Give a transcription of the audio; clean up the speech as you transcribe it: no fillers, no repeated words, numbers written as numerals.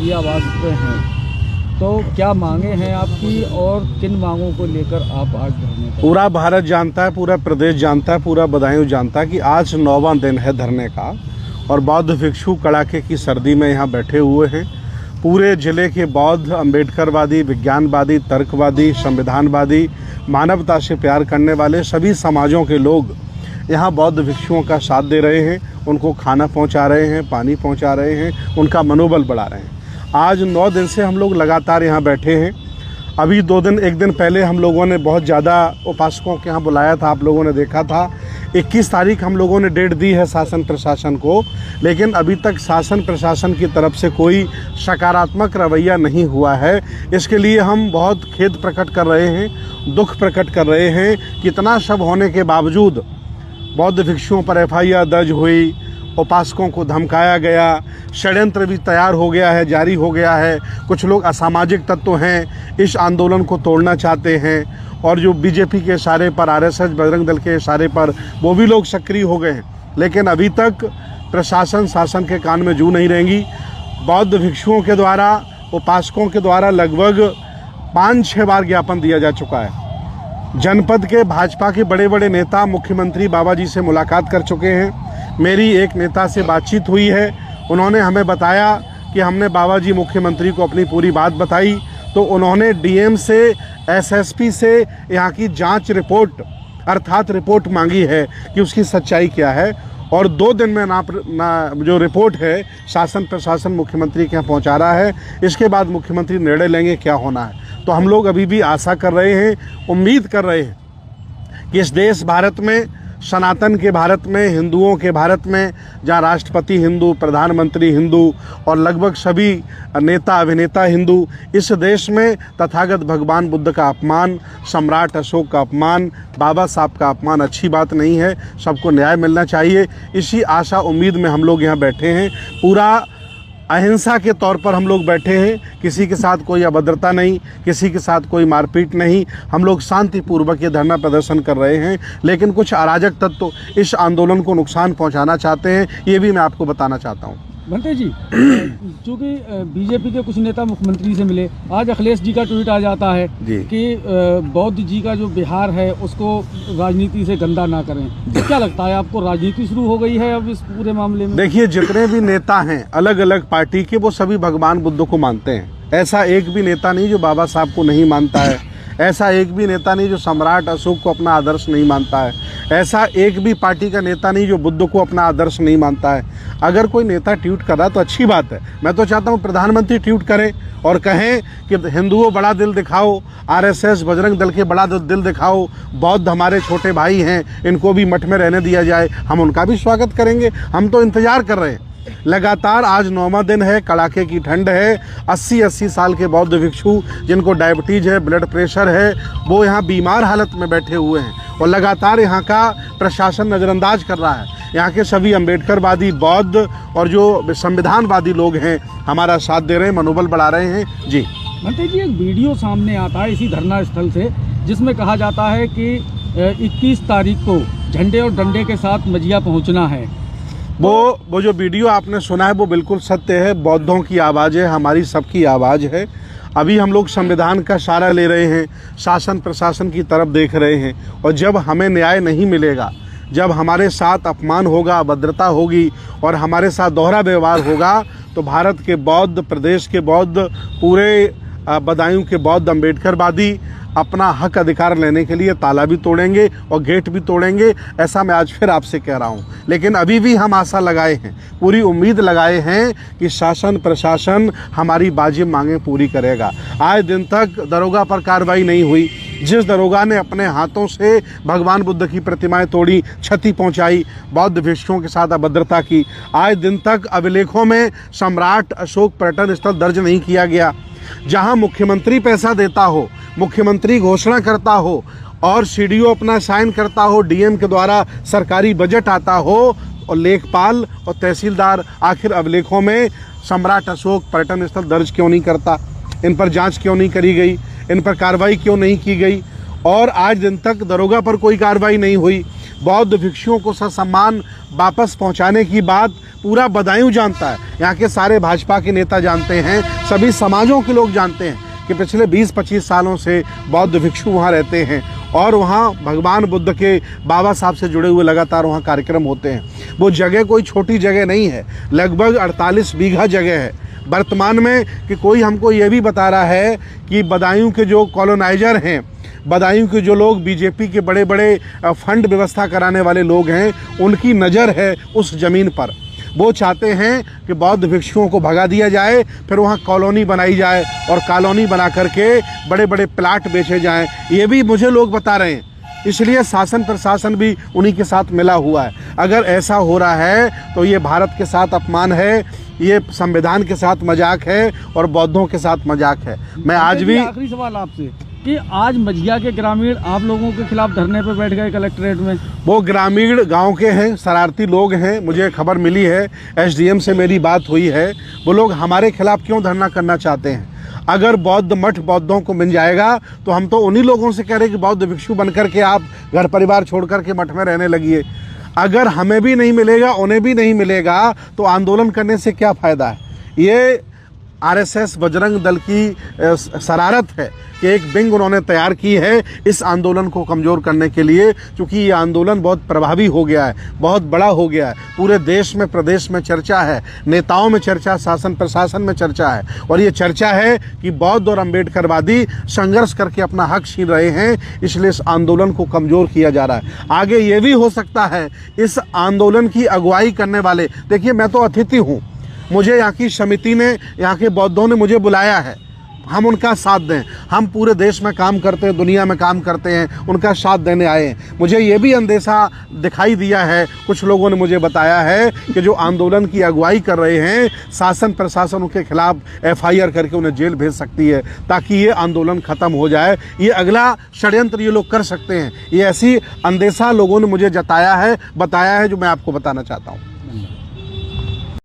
ये आवाज़ पे हैं, तो क्या मांगे हैं आपकी और किन मांगों को लेकर आप आज धरने पर? पूरा भारत जानता है, पूरा प्रदेश जानता है, पूरा बदायूं जानता है कि आज 9वां दिन है धरने का और बौद्ध भिक्षु कड़ाके की सर्दी में यहाँ बैठे हुए हैं। पूरे ज़िले के बौद्ध, अम्बेडकरवादी, विज्ञानवादी, तर्कवादी, संविधानवादी, मानवता से प्यार करने वाले सभी समाजों के लोग यहाँ बौद्ध भिक्षुओं का साथ दे रहे हैं, उनको खाना पहुँचा रहे हैं, पानी पहुँचा रहे हैं, उनका मनोबल बढ़ा रहे हैं। आज 9 दिन से हम लोग लगातार यहाँ बैठे हैं। अभी 1 दिन पहले हम लोगों ने बहुत ज़्यादा उपासकों के यहाँ बुलाया था, आप लोगों ने देखा था। 21 तारीख हम लोगों ने डेट दी है शासन प्रशासन को, लेकिन अभी तक शासन प्रशासन की तरफ से कोई सकारात्मक रवैया नहीं हुआ है। इसके लिए हम बहुत खेद प्रकट कर रहे हैं, दुख प्रकट कर रहे हैं। कितना सब होने के बावजूद बौद्ध भिक्षुओं पर FIR दर्ज हुई, उपासकों को धमकाया गया, षड्यंत्र भी तैयार हो गया है, जारी हो गया है। कुछ लोग असामाजिक तत्व हैं, इस आंदोलन को तोड़ना चाहते हैं और जो बीजेपी के इशारे पर, RSS बजरंग दल के इशारे पर वो भी लोग सक्रिय हो गए हैं। लेकिन अभी तक प्रशासन शासन के कान में जू नहीं रहेंगी। बौद्ध भिक्षुओं के द्वारा, उपासकों के द्वारा लगभग 5-6 बार ज्ञापन दिया जा चुका है। जनपद के भाजपा के बड़े बड़े नेता मुख्यमंत्री बाबा जी से मुलाकात कर चुके हैं। मेरी एक नेता से बातचीत हुई है, उन्होंने हमें बताया कि हमने बाबा जी मुख्यमंत्री को अपनी पूरी बात बताई तो उन्होंने DM से, SSP से यहाँ की जांच रिपोर्ट अर्थात रिपोर्ट मांगी है कि उसकी सच्चाई क्या है और 2 दिन में जो रिपोर्ट है शासन प्रशासन मुख्यमंत्री के यहाँ पहुँचा रहा है। इसके बाद मुख्यमंत्री निर्णय लेंगे क्या होना है। तो हम लोग अभी भी आशा कर रहे हैं, उम्मीद कर रहे हैं कि इस देश भारत में, सनातन के भारत में, हिंदुओं के भारत में, जहाँ राष्ट्रपति हिंदू, प्रधानमंत्री हिंदू और लगभग सभी नेता अभिनेता हिंदू, इस देश में तथागत भगवान बुद्ध का अपमान, सम्राट अशोक का अपमान, बाबा साहब का अपमान अच्छी बात नहीं है। सबको न्याय मिलना चाहिए। इसी आशा उम्मीद में हम लोग यहाँ बैठे हैं। पूरा अहिंसा के तौर पर हम लोग बैठे हैं। किसी के साथ कोई अभद्रता नहीं, किसी के साथ कोई मारपीट नहीं। हम लोग शांतिपूर्वक ये धरना प्रदर्शन कर रहे हैं। लेकिन कुछ अराजक तत्व इस आंदोलन को नुकसान पहुंचाना चाहते हैं, ये भी मैं आपको बताना चाहता हूं। भंते जी, चूँकि बीजेपी के कुछ नेता मुख्यमंत्री से मिले, आज अखिलेश जी का ट्वीट आ जाता है कि बौद्ध जी का जो बिहार है उसको राजनीति से गंदा ना करें। तो क्या लगता है आपको, राजनीति शुरू हो गई है अब इस पूरे मामले में? देखिए, जितने भी नेता हैं अलग अलग पार्टी के, वो सभी भगवान बुद्ध को मानते हैं। ऐसा एक भी नेता नहीं जो बाबा साहब को नहीं मानता है। ऐसा एक भी नेता नहीं जो सम्राट अशोक को अपना आदर्श नहीं मानता है। ऐसा एक भी पार्टी का नेता नहीं जो बुद्ध को अपना आदर्श नहीं मानता है। अगर कोई नेता ट्वीट कर रहा है तो अच्छी बात है। मैं तो चाहता हूँ प्रधानमंत्री ट्वीट करें और कहें कि हिंदुओं बड़ा दिल दिखाओ, RSS बजरंग दल के बड़ा दिल दिखाओ, बौद्ध हमारे छोटे भाई हैं, इनको भी मठ में रहने दिया जाए। हम उनका भी स्वागत करेंगे। हम तो इंतज़ार कर रहे हैं। लगातार आज 9वां दिन है, कड़ाके की ठंड है। 80-80 साल के बौद्ध भिक्षु जिनको डायबिटीज़ है, ब्लड प्रेशर है, वो यहाँ बीमार हालत में बैठे हुए हैं और लगातार यहाँ का प्रशासन नज़रअंदाज कर रहा है। यहाँ के सभी अम्बेडकरवादी, बौद्ध और जो संविधानवादी लोग हैं हमारा साथ दे रहे हैं, मनोबल बढ़ा रहे हैं। जी भंते जी, एक वीडियो सामने आता है इसी धरना स्थल से जिसमें कहा जाता है कि 21 तारीख को झंडे और डंडे के साथ मजिया पहुँचना है। वो जो वीडियो आपने सुना है वो बिल्कुल सत्य है। बौद्धों की आवाज़ है, हमारी सबकी आवाज़ है। अभी हम लोग संविधान का सहारा ले रहे हैं, शासन प्रशासन की तरफ देख रहे हैं और जब हमें न्याय नहीं मिलेगा, जब हमारे साथ अपमान होगा, अभद्रता होगी और हमारे साथ दोहरा व्यवहार होगा, तो भारत के बौद्ध, प्रदेश के बौद्ध, पूरे बदायूं के बौद्ध अम्बेडकरवादी अपना हक अधिकार लेने के लिए ताला भी तोड़ेंगे और गेट भी तोड़ेंगे। ऐसा मैं आज फिर आपसे कह रहा हूं। लेकिन अभी भी हम आशा लगाए हैं, पूरी उम्मीद लगाए हैं कि शासन प्रशासन हमारी वाजिब मांगें पूरी करेगा। आज दिन तक दरोगा पर कार्रवाई नहीं हुई। जिस दरोगा ने अपने हाथों से भगवान बुद्ध की प्रतिमाएं तोड़ी, क्षति पहुंचाई, बौद्ध भिक्षुओं के साथ अभद्रता की, आज दिन तक अभिलेखों में सम्राट अशोक पर्यटन स्थल दर्ज नहीं किया गया। जहां मुख्यमंत्री पैसा देता हो, मुख्यमंत्री घोषणा करता हो और CDO अपना साइन करता हो, DM के द्वारा सरकारी बजट आता हो और लेखपाल और तहसीलदार आखिर अभिलेखों में सम्राट अशोक पर्यटन स्थल दर्ज क्यों नहीं करता? इन पर जांच क्यों नहीं करी गई? इन पर कार्रवाई क्यों नहीं की गई? और आज दिन तक दरोगा पर कोई कार्रवाई नहीं हुई। बौद्ध भिक्षुओं को ससम्मान वापस पहुंचाने की बात पूरा बदायूं जानता है, यहाँ के सारे भाजपा के नेता जानते हैं, सभी समाजों के लोग जानते हैं कि पिछले 20-25 सालों से बौद्ध भिक्षु वहाँ रहते हैं और वहाँ भगवान बुद्ध के बाबा साहब से जुड़े हुए लगातार वहाँ कार्यक्रम होते हैं। वो जगह कोई छोटी जगह नहीं है, लगभग 48 बीघा जगह है वर्तमान में। कि कोई हमको ये भी बता रहा है कि बदायूं के जो कॉलोनाइजर हैं, बदायूं के जो लोग बीजेपी के बड़े बड़े फंड व्यवस्था कराने वाले लोग हैं, उनकी नज़र है उस ज़मीन पर। वो चाहते हैं कि बौद्ध भिक्षुओं को भगा दिया जाए, फिर वहाँ कॉलोनी बनाई जाए और कॉलोनी बना करके बड़े बड़े प्लाट बेचे जाएं। ये भी मुझे लोग बता रहे हैं, इसलिए शासन प्रशासन भी उन्हीं के साथ मिला हुआ है। अगर ऐसा हो रहा है तो ये भारत के साथ अपमान है, ये संविधान के साथ मजाक है और बौद्धों के साथ मजाक है। मैं आज भी आखिरी सवाल आपसे कि आज मझिया के ग्रामीण आप लोगों के खिलाफ धरने पर बैठ गए कलेक्ट्रेट में। वो ग्रामीण गांव के हैं, शरारती लोग हैं, मुझे खबर मिली है, एसडीएम से मेरी बात हुई है। वो लोग हमारे खिलाफ क्यों धरना करना चाहते हैं? अगर बौद्ध मठ बौद्धों को मिल जाएगा तो हम तो उन्हीं लोगों से कह रहे हैं कि बौद्ध भिक्षु बन करके आप घर परिवार छोड़ करके मठ में रहने लगिए। अगर हमें भी नहीं मिलेगा, उन्हें भी नहीं मिलेगा, तो आंदोलन करने से क्या फ़ायदा है? ये आरएसएस बजरंग दल की शरारत है कि एक विंग उन्होंने तैयार की है इस आंदोलन को कमज़ोर करने के लिए, क्योंकि ये आंदोलन बहुत प्रभावी हो गया है, बहुत बड़ा हो गया है। पूरे देश में, प्रदेश में चर्चा है, नेताओं में चर्चा, शासन प्रशासन में चर्चा है, और ये चर्चा है कि बौद्ध और अम्बेडकरवादी संघर्ष करके अपना हक छीन रहे हैं, इसलिए इस आंदोलन को कमज़ोर किया जा रहा है। आगे ये भी हो सकता है इस आंदोलन की अगुवाई करने वाले, देखिए मैं तो अतिथि हूँ, मुझे यहाँ की समिति ने, यहाँ के बौद्धों ने मुझे बुलाया है, हम उनका साथ दें। हम पूरे देश में काम करते हैं, दुनिया में काम करते हैं, उनका साथ देने आए हैं। मुझे ये भी अंदेशा दिखाई दिया है, कुछ लोगों ने मुझे बताया है कि जो आंदोलन की अगुवाई कर रहे हैं, शासन प्रशासन उनके खिलाफ एफआईआर करके उन्हें जेल भेज सकती है, ताकि ये आंदोलन ख़त्म हो जाए। ये अगला षड्यंत्र ये लोग कर सकते हैं। ये ऐसी अंदेशा लोगों ने मुझे बताया है, जो मैं आपको बताना चाहता हूँ।